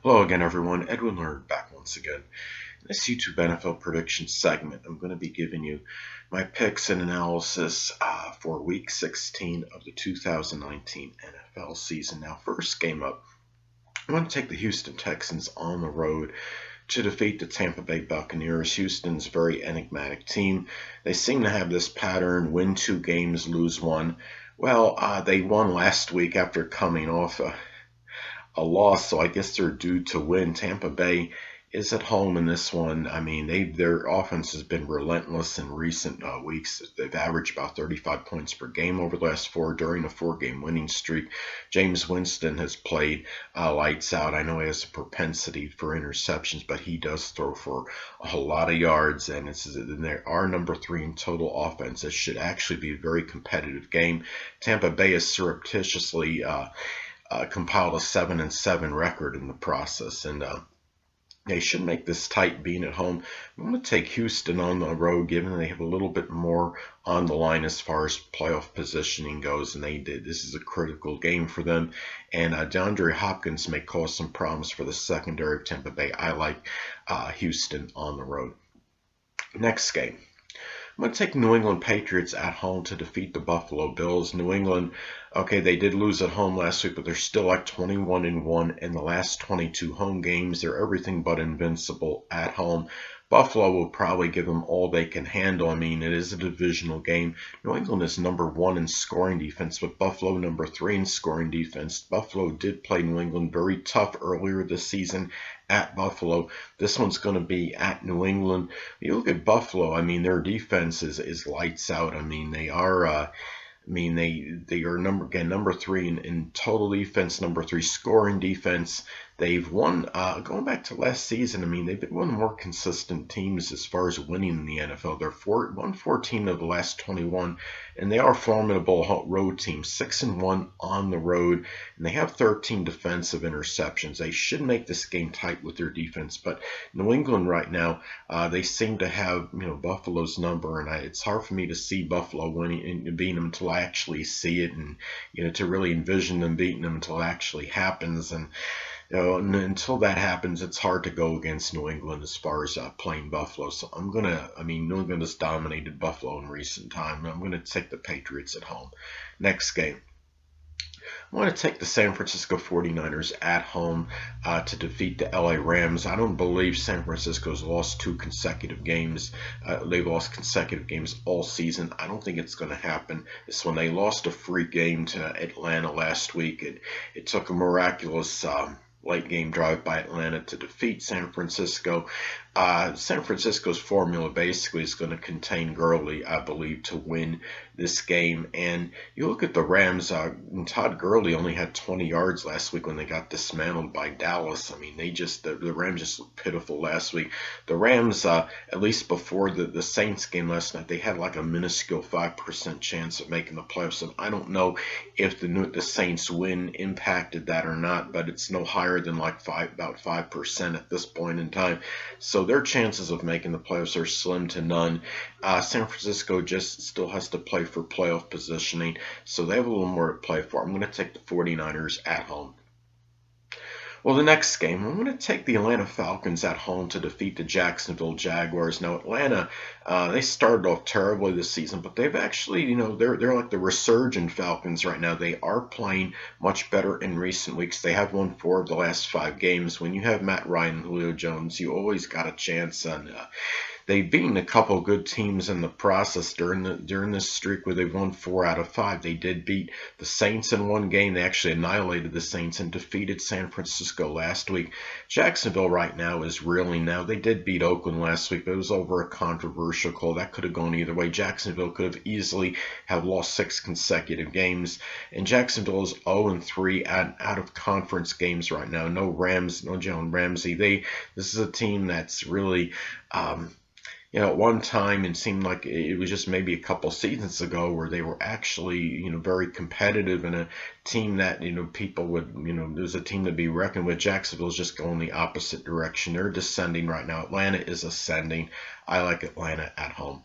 Hello again, everyone. Edwin Learnard back once again. In this YouTube NFL prediction segment, I'm going to be giving you my picks and analysis for Week 16 of the 2019 NFL season. Now, first game up, I'm going to take the Houston Texans on the road to defeat the Tampa Bay Buccaneers. Houston's a very enigmatic team. They seem to have this pattern: win 2 games, lose 1. Well, they won last week after coming off a loss, so I guess they're due to win. Tampa Bay is at home in this one. I mean, their offense has been relentless in recent weeks. They've averaged about 35 points per game over the last 4 during a 4-game winning streak. James Winston has played lights out. I know he has a propensity for interceptions, but he does throw for a whole lot of yards, and they are number 3 in total offense. This should actually be a very competitive game. Tampa Bay is surreptitiously compiled a 7-7 record in the process, and they should make this tight being at home. I'm going to take Houston on the road, given they have a little bit more on the line as far as playoff positioning goes, and they did. This is a critical game for them, and DeAndre Hopkins may cause some problems for the secondary of Tampa Bay. I like Houston on the road. Next game, I'm going to take New England Patriots at home to defeat the Buffalo Bills. New England, okay, they did lose at home last week, but they're still like 21-1 in the last 22 home games. They're everything but invincible at home. Buffalo will probably give them all they can handle. I mean, it is a divisional game. New England is number 1 in scoring defense, but Buffalo number 3 in scoring defense. Buffalo did play New England very tough earlier this season at Buffalo. This one's going to be at New England. You look at Buffalo, I mean, their defense is lights out. I mean, they are they are number 3 in total defense, number 3 scoring defense. They've won, going back to last season, I mean, they've been one of the more consistent teams as far as winning in the NFL. They're won 14 of the last 21, and they are a formidable road team, 6-1 on the road, and they have 13 defensive interceptions. They should make this game tight with their defense, but New England right now, they seem to have, Buffalo's number, and it's hard for me to see Buffalo winning and beating them until I actually see it, and, to really envision them beating them until it actually happens. And until that happens, it's hard to go against New England as far as playing Buffalo. So New England has dominated Buffalo in recent time. I'm going to take the Patriots at home. Next game, I want to take the San Francisco 49ers at home to defeat the LA Rams. I don't believe San Francisco's lost 2 consecutive games. They've lost consecutive games all season. I don't think it's going to happen. This one, they lost a free game to Atlanta last week. It took a miraculous late game drive by Atlanta to defeat San Francisco. San Francisco's formula basically is going to contain Gurley, I believe, to win this game. And you look at the Rams, Todd Gurley only had 20 yards last week when they got dismantled by Dallas. I mean, the Rams just looked pitiful last week. The Rams, at least before the Saints game last night, they had like a minuscule 5% chance of making the playoffs. And I don't know if the Saints win impacted that or not, but it's no higher than like about 5% at this point in time. So their chances of making the playoffs are slim to none. San Francisco just still has to play for playoff positioning, so they have a little more to play for. I'm going to take the 49ers at home. Well, the next game, I'm going to take the Atlanta Falcons at home to defeat the Jacksonville Jaguars. Now, Atlanta, they started off terribly this season, but they've actually, they're like the resurgent Falcons right now. They are playing much better in recent weeks. They have won 4 of the last 5 games. When you have Matt Ryan and Julio Jones, you always got a chance on. They've beaten a couple good teams in the process during this streak where they've won 4 out of 5. They did beat the Saints in one game. They actually annihilated the Saints and defeated San Francisco last week. Jacksonville right now is reeling now. They did beat Oakland last week, but it was over a controversial call. That could have gone either way. Jacksonville could have easily have lost 6 consecutive games. And Jacksonville is 0-3 out of conference games right now. No Jalen Ramsey. This is a team that's really at one time, it seemed like it was just maybe a couple seasons ago where they were actually, very competitive, and a team that, people would, there was a team to be reckoned with. Jacksonville's just going the opposite direction. They're descending right now. Atlanta is ascending. I like Atlanta at home.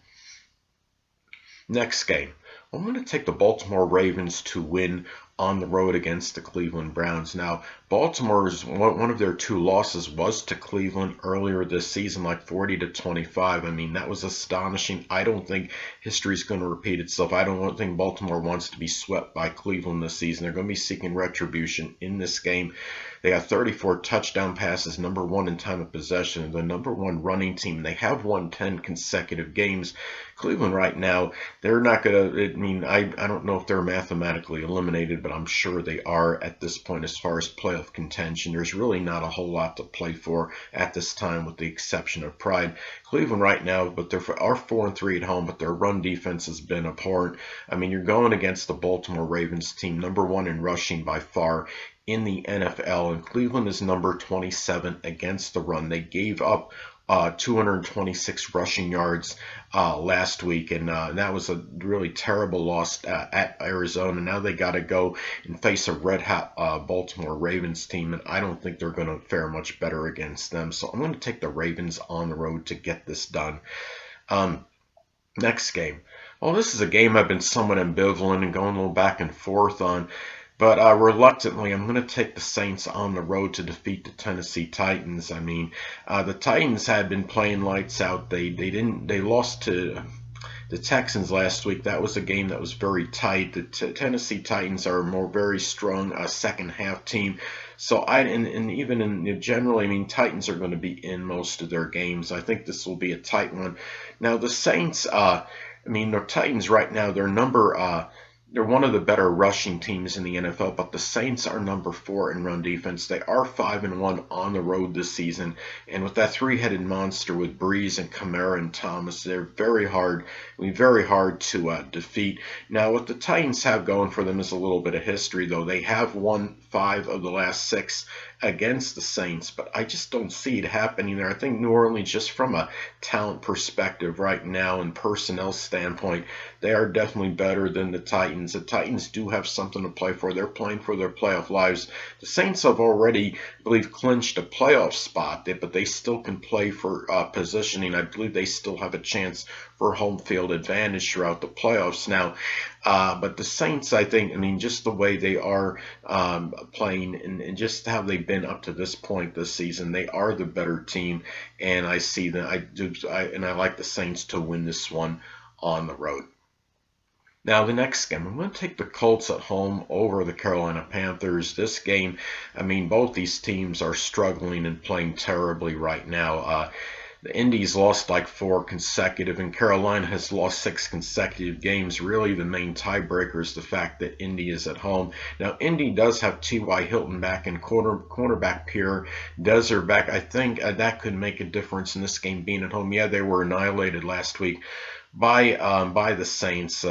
Next game, I'm going to take the Baltimore Ravens to win on the road against the Cleveland Browns. Now, Baltimore's one of their two losses was to Cleveland earlier this season, like 40-25. I mean, that was astonishing. I don't think history's going to repeat itself. I don't think Baltimore wants to be swept by Cleveland this season. They're going to be seeking retribution in this game. They got 34 touchdown passes, number one in time of possession, the number one running team. They have won 10 consecutive games. Cleveland right now, they're not going to, I mean, I don't know if they're mathematically eliminated, but I'm sure they are at this point as far as playoff contention. There's really not a whole lot to play for at this time with the exception of pride. Cleveland right now, but they're 4-3 at home, but their run defense has been abhorrent. I mean, you're going against the Baltimore Ravens team, number one in rushing by far in the NFL, and Cleveland is number 27 against the run. They gave up 226 rushing yards last week, and that was a really terrible loss at Arizona. Now they got to go and face a red-hot Baltimore Ravens team, and I don't think they're going to fare much better against them. So I'm going to take the Ravens on the road to get this done. Next game. Well, this is a game I've been somewhat ambivalent and going a little back and forth on. But reluctantly, I'm going to take the Saints on the road to defeat the Tennessee Titans. I mean, the Titans had been playing lights out. They lost to the Texans last week. That was a game that was very tight. The Tennessee Titans are a very strong second half team. So generally, I mean, Titans are going to be in most of their games. I think this will be a tight one. Now the Saints, the Titans right now, they're one of the better rushing teams in the NFL, but the Saints are number 4 in run defense. They are 5-1 on the road this season, and with that three-headed monster with Breeze and Kamara and Thomas, they're very hard to defeat. Now, what the Titans have going for them is a little bit of history, though. They have won 5 of the last 6 against the Saints, but I just don't see it happening there. I think New Orleans, just from a talent perspective right now and personnel standpoint, they are definitely better than the Titans. The Titans do have something to play for. They're playing for their playoff lives. The Saints have already, I believe, clinched a playoff spot, but they still can play for positioning. I believe they still have a chance for home field advantage throughout the playoffs now. But the Saints, I think, just the way they are playing and just how they've been up to this point this season, they are the better team, and I see that I like the Saints to win this one on the road. Now, the next game, I'm going to take the Colts at home over the Carolina Panthers. This game, both these teams are struggling and playing terribly right now. The Indies lost like 4 consecutive, and Carolina has lost 6 consecutive games. Really, the main tiebreaker is the fact that Indy is at home. Now, Indy does have T.Y. Hilton back and cornerback Pierre Desir back. I think that could make a difference in this game being at home. Yeah, they were annihilated last week by the Saints.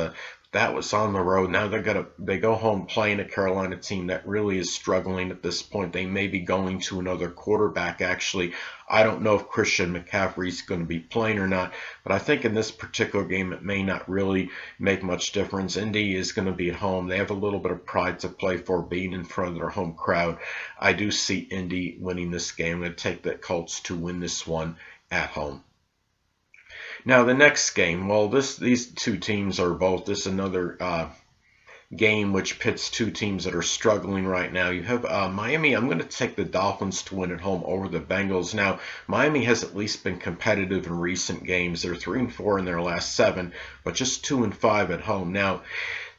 That was on the road. Now they go home playing a Carolina team that really is struggling at this point. They may be going to another quarterback, actually. I don't know if Christian McCaffrey's going to be playing or not, but I think in this particular game it may not really make much difference. Indy is going to be at home. They have a little bit of pride to play for, being in front of their home crowd. I do see Indy winning this game. I'm going to take the Colts to win this one at home. Now, the next game, well, these two teams are both, this is another game which pits two teams that are struggling right now. You have Miami. I'm going to take the Dolphins to win at home over the Bengals. Now, Miami has at least been competitive in recent games. They're 3-4 in their last 7, but just 2-5 at home. Now,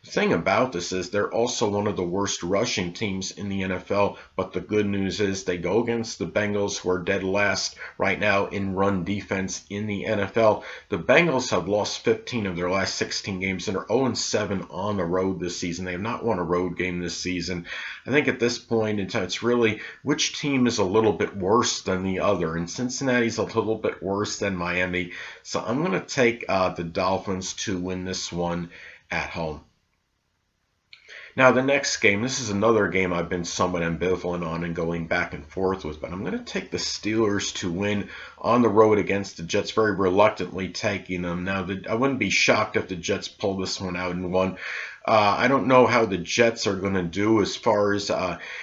the thing about this is they're also one of the worst rushing teams in the NFL, but the good news is they go against the Bengals, who are dead last right now in run defense in the NFL. The Bengals have lost 15 of their last 16 games and are 0-7 on the road this season. They have not won a road game this season. I think at this point in time, it's really which team is a little bit worse than the other, and Cincinnati's a little bit worse than Miami. So I'm going to take the Dolphins to win this one at home. Now, the next game, this is another game I've been somewhat ambivalent on and going back and forth with, but I'm going to take the Steelers to win on the road against the Jets, very reluctantly taking them. Now, I wouldn't be shocked if the Jets pull this one out and won, I don't know how the Jets are going to do as far as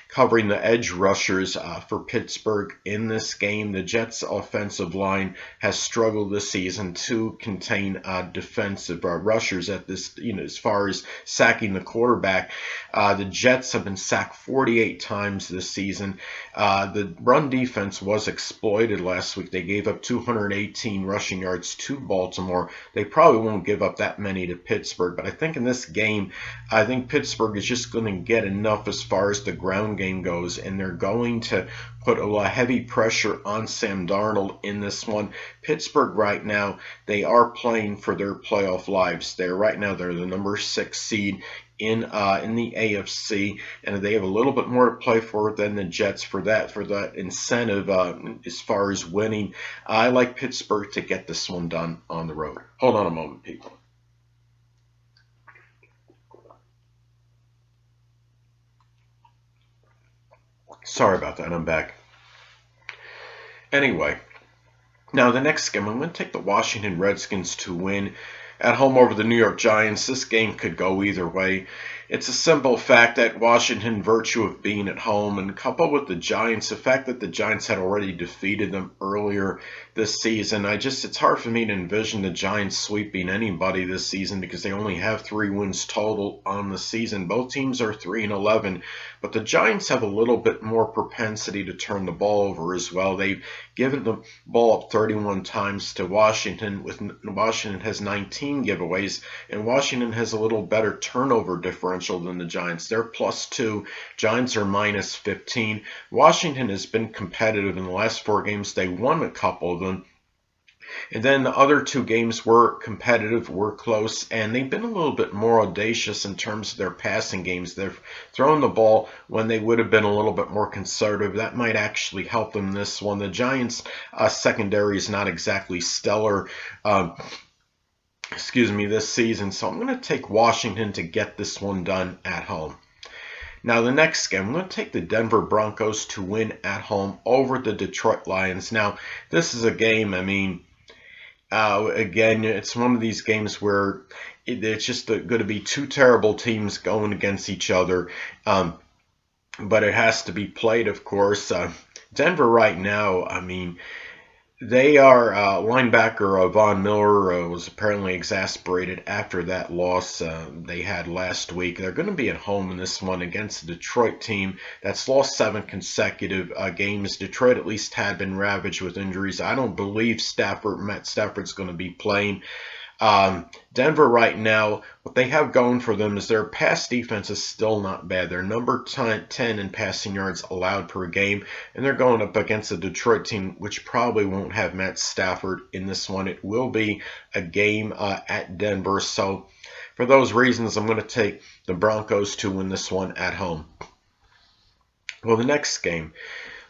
covering the edge rushers for Pittsburgh in this game. The Jets' offensive line has struggled this season to contain defensive rushers at this, as far as sacking the quarterback. The Jets have been sacked 48 times this season. The run defense was exploited last week. They gave up 218 rushing yards to Baltimore. They probably won't give up that many to Pittsburgh, but I think in this game, I think Pittsburgh is just going to get enough as far as the ground game goes, and they're going to put a heavy pressure on Sam Darnold in this one. Pittsburgh right now, they are playing for their playoff lives. They're the number 6 seed in the AFC, and they have a little bit more to play for than the Jets for that incentive as far as winning. I like Pittsburgh to get this one done on the road. Hold on a moment, people. Sorry about that. I'm back. Anyway, now the next game, I'm going to take the Washington Redskins to win at home over the New York Giants. This game could go either way. It's a simple fact that Washington, virtue of being at home, and coupled with the Giants, the fact that the Giants had already defeated them earlier this season, it's hard for me to envision the Giants sweeping anybody this season because they only have 3 wins total on the season. Both teams are 3-11, but the Giants have a little bit more propensity to turn the ball over as well. They've given the ball up 31 times to Washington. Washington has 19 giveaways, and Washington has a little better turnover differential than the Giants. They're +2. Giants are -15. Washington has been competitive in the last 4 games. They won a couple of them. And then the other 2 games were competitive, were close, and they've been a little bit more audacious in terms of their passing games. They've thrown the ball when they would have been a little bit more conservative. That might actually help them this one. The Giants' secondary is not exactly stellar. This season. So I'm going to take Washington to get this one done at home. Now the next game, I'm going to take the Denver Broncos to win at home over the Detroit Lions. Now this is a game, again, it's one of these games where it's just going to be 2 terrible teams going against each other. But it has to be played, of course. Denver right now, they are linebacker Von Miller was apparently exasperated after that loss they had last week. They're going to be at home in this one against the Detroit team that's lost 7 consecutive games. Detroit at least had been ravaged with injuries. I don't believe Matt Stafford's going to be playing. Denver right now, what they have going for them is their pass defense is still not bad. They're number 10 in passing yards allowed per game, and they're going up against the Detroit team, which probably won't have Matt Stafford in this one. It will be a game at Denver. So for those reasons, I'm going to take the Broncos to win this one at home. Well, next game,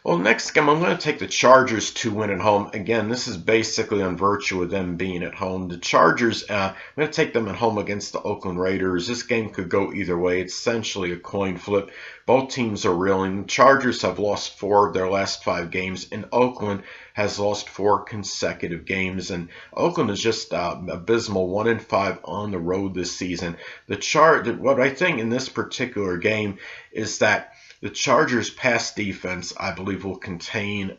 I'm going to take the Chargers to win at home. Again, this is basically on virtue of them being at home. The Chargers, I'm going to take them at home against the Oakland Raiders. This game could go either way. It's essentially a coin flip. Both teams are reeling. The Chargers have lost 4 of their last 5 games, and Oakland has lost 4 consecutive games. And Oakland is just abysmal, 1-5 on the road this season. What I think in this particular game is that the Chargers' pass defense, I believe, will contain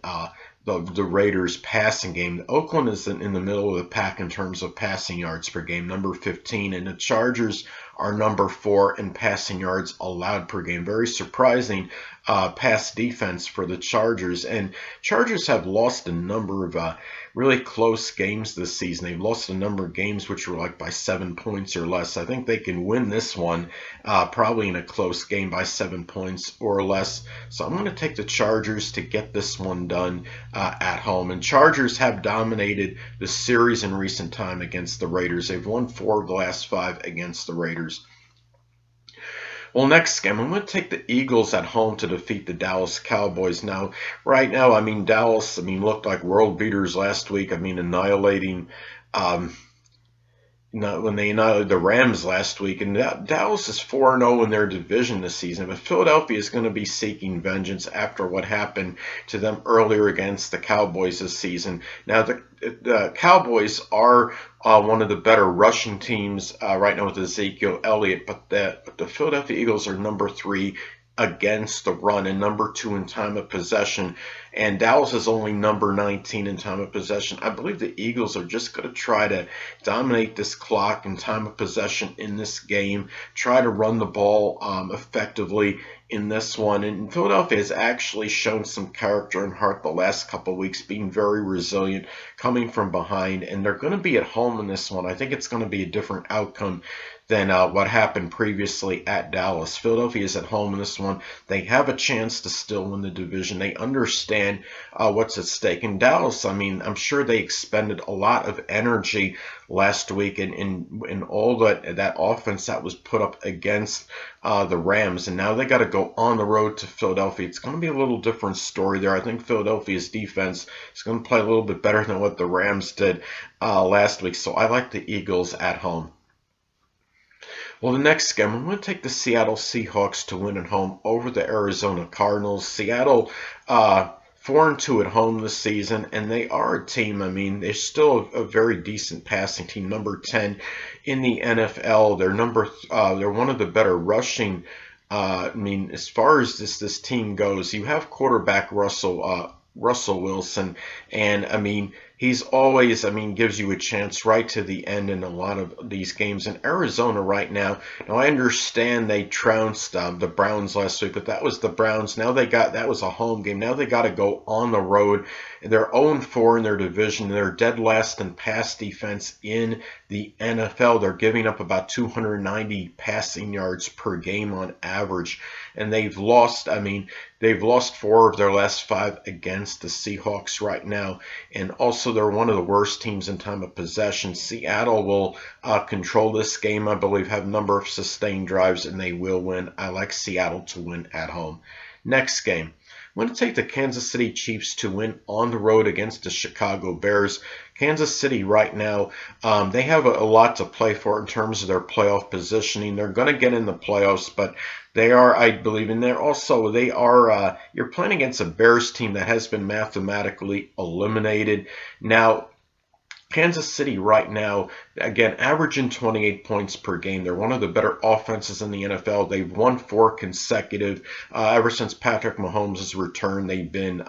the Raiders' passing game. Oakland is in the middle of the pack in terms of passing yards per game, number 15, and the Chargers are number 4 in passing yards allowed per game. Very surprising pass defense for the Chargers. And Chargers have lost a number of really close games this season. They've lost a number of games which were like by 7 points or less. I think they can win this one probably in a close game by 7 points or less. So I'm going to take the Chargers to get this one done at home. And Chargers have dominated the series in recent time against the Raiders. They've won 4 of the last 5 against the Raiders. Well, next game, I'm going to take the Eagles at home to defeat the Dallas Cowboys. Now, right now, Dallas, looked like world beaters last week. Annihilating when they annihilated the Rams last week. And Dallas is 4-0 in their division this season, but Philadelphia is going to be seeking vengeance after what happened to them earlier against the Cowboys this season. Now, the Cowboys are one of the better rushing teams right now with Ezekiel Elliott, but the Philadelphia Eagles are number 3 against the run and number 2 in time of possession, and Dallas is only number 19 in time of possession. I believe the Eagles are just going to try to dominate this clock and time of possession in this game, try to run the ball effectively in this one. And Philadelphia has actually shown some character and heart the last couple of weeks, being very resilient, coming from behind, and they're going to be at home in this one. I think it's going to be a different outcome than what happened previously at Dallas. Philadelphia is at home in this one. They have a chance to still win the division. They understand what's at stake. In Dallas, I mean, I'm sure they expended a lot of energy last week in all that offense that was put up against the Rams, and now they got to go on the road to Philadelphia. It's going to be a little different story there. I think Philadelphia's defense is going to play a little bit better than what the Rams did last week, so I like the Eagles at home. Well, the next game, I'm going to take the Seattle Seahawks to win at home over the Arizona Cardinals. Seattle 4-2 at home this season, and they are a team. I mean, they're still a very decent passing team, number 10 in the NFL. They're one of the better rushing. I mean, as far as this team goes, you have quarterback Russell Wilson, and I mean, he's always, gives you a chance right to the end in a lot of these games. In Arizona right now, I understand they trounced the Browns last week, but that was the Browns. That was a home game. Now they got to go on the road. They're 0-4 in their division. They're dead last in pass defense in the NFL. They're giving up about 290 passing yards per game on average, and they've lost 4 of their last 5 against the Seahawks right now, and also they're one of the worst teams in time of possession. Seattle will control this game, I believe, have a number of sustained drives, and they will win. I like Seattle to win at home. Next game, I'm going to take the Kansas City Chiefs to win on the road against the Chicago Bears. Kansas City right now, they have a lot to play for in terms of their playoff positioning. They're going to get in the playoffs, but they are, I believe, and you're playing against a Bears team that has been mathematically eliminated. Now, Kansas City right now, again, averaging 28 points per game. They're one of the better offenses in the NFL. They've won 4 consecutive. Ever since Patrick Mahomes' return, they've been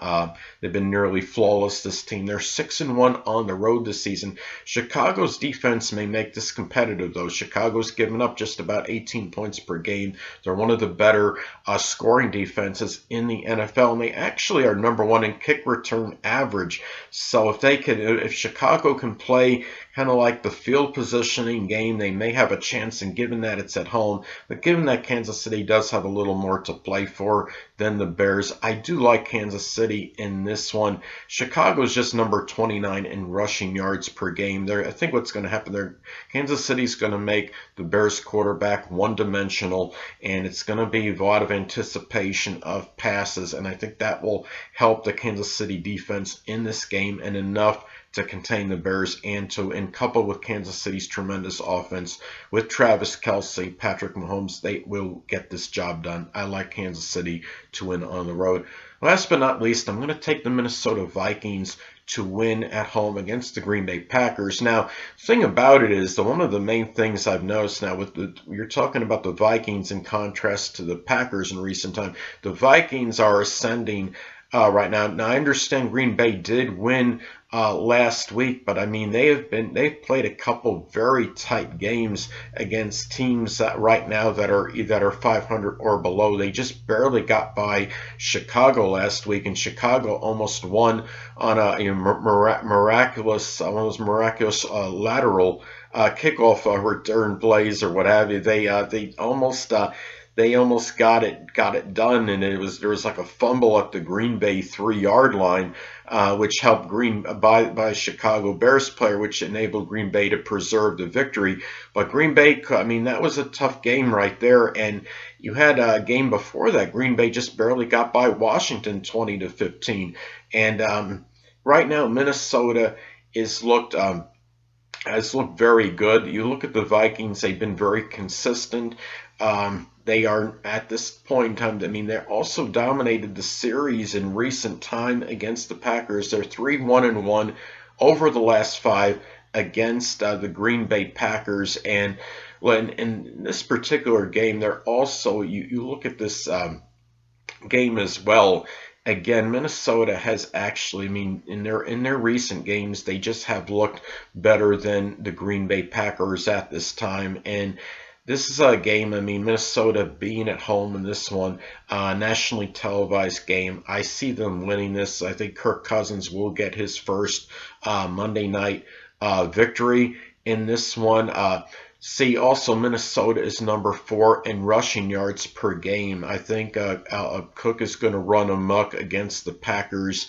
nearly flawless, this team. They're 6-1 on the road this season. Chicago's defense may make this competitive, though. Chicago's given up just about 18 points per game. They're one of the better scoring defenses in the NFL, and they actually are number 1 in kick return average. So if Chicago can play kind of like the field positioning game, they may have a chance, and given that it's at home, but given that Kansas City does have a little more to play for than the Bears, I do like Kansas City in this one. Chicago's just number 29 in rushing yards per game. I think what's going to happen there, Kansas City's going to make the Bears quarterback one-dimensional, and it's going to be a lot of anticipation of passes, and I think that will help the Kansas City defense in this game, and enough to contain the Bears, and coupled with Kansas City's tremendous offense with Travis Kelce, Patrick Mahomes, they will get this job done. I like Kansas City to win on the road. Last but not least, I'm going to take the Minnesota Vikings to win at home against the Green Bay Packers. Now, the thing about it is that one of the main things I've noticed now, you're talking about the Vikings in contrast to the Packers in recent time. The Vikings are ascending right now. Now, I understand Green Bay did win last week, but I mean they've played a couple very tight games against teams right now that are 500 or below. They just barely got by Chicago last week, and Chicago almost won on a miraculous one of those miraculous lateral kickoff return plays or what have you. They almost got it done, and there was like a fumble at the Green Bay 3-yard line, which helped by a Chicago Bears player, which enabled Green Bay to preserve the victory. But Green Bay, that was a tough game right there. And you had a game before that, Green Bay just barely got by Washington 20-15. And right now, Minnesota is looked has looked very good. You look at the Vikings; they've been very consistent. They are at this point in time. I mean, they also dominated the series in recent time against the Packers. They're 3-1-1 over the last five against the Green Bay Packers, and when in this particular game, they're also you look at this game as well. Again, Minnesota has actually, I mean, in their recent games, they just have looked better than the Green Bay Packers at this time. And this is a game, I mean, Minnesota being at home in this one, nationally televised game. I see them winning this. I think Kirk Cousins will get his first Monday night victory in this one. See, also Minnesota is number 4 in rushing yards per game. I think Cook is going to run amok against the Packers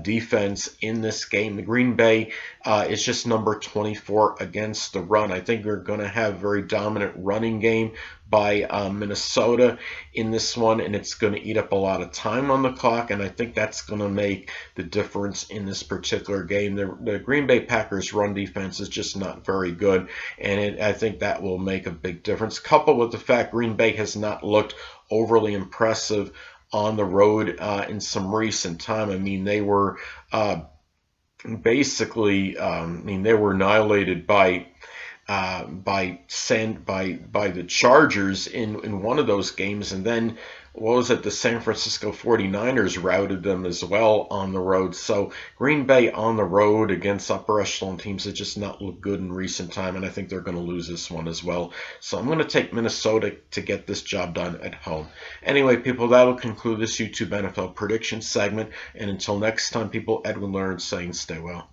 defense in this game. The Green Bay is just number 24 against the run. I think we're going to have a very dominant running game by Minnesota in this one, and it's going to eat up a lot of time on the clock, and I think that's going to make the difference in this particular game. The Green Bay Packers run defense is just not very good, and I think that will make a big difference, coupled with the fact Green Bay has not looked overly impressive on the road in some recent time. I mean, they were basically, I mean, they were annihilated by the Chargers in one of those games, and then what was it? The San Francisco 49ers routed them as well on the road. So Green Bay on the road against upper echelon teams has just not looked good in recent time, and I think they're going to lose this one as well. So I'm going to take Minnesota to get this job done at home. Anyway, people, that'll conclude this YouTube NFL prediction segment, and until next time, people, Edwin Learnard saying stay well.